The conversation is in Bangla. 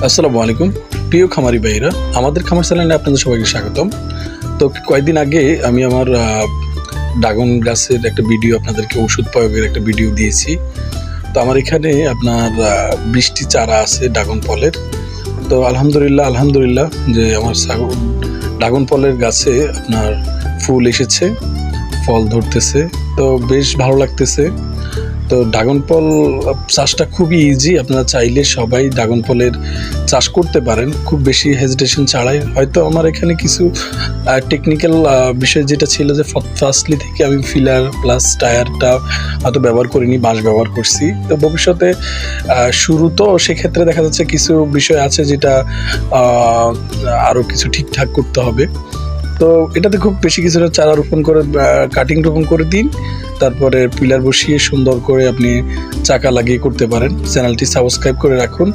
আসসালামু আলাইকুম প্রিয় খামারি ভাইরা, আমাদের খামার চ্যানেলে আপনাদের সবাইকে স্বাগতম। তো কয়েকদিন আগে আমি আমার ড্রাগন গাছের একটা ভিডিও, আপনাদেরকে ওষুধ প্রয়োগের একটা ভিডিও দিয়েছি। তো আমার এখানে আপনার 20টি চারা আছে ড্রাগন ফলের। তো আলহামদুলিল্লাহ যে আমার ড্রাগন ফলের গাছে আপনার ফুল এসেছে, ফল ধরতেছে, তো বেশ ভালো লাগতেছে। তো ড্রাগন ফল চাষটা খুবই ইজি, আপনারা চাইলে সবাই ড্রাগন ফলের চাষ করতে পারেন খুব বেশি হেজিটেশন ছাড়াই। হয়তো আমার এখানে কিছু টেকনিক্যাল বিষয় যেটা ছিল যে ফার্স্টলি থেকে আমি ফিলার প্লাস টায়ারটা হয়তো ব্যবহার করিনি, বাঁশ ব্যবহার করছি। তো ভবিষ্যতে শুরু তো সেক্ষেত্রে দেখা যাচ্ছে কিছু বিষয় আছে যেটা আরও কিছু ঠিকঠাক করতে হবে। তো এটাতে খুব বেশি কিছু না, চারা রোপণ করে কাটিং রোপণ করে দিন, তারপরে পিলার বসিয়ে সুন্দর করে আপনি চাকা লাগিয়ে করতে পারেন। চ্যানেলটি সাবস্ক্রাইব করে রাখুন।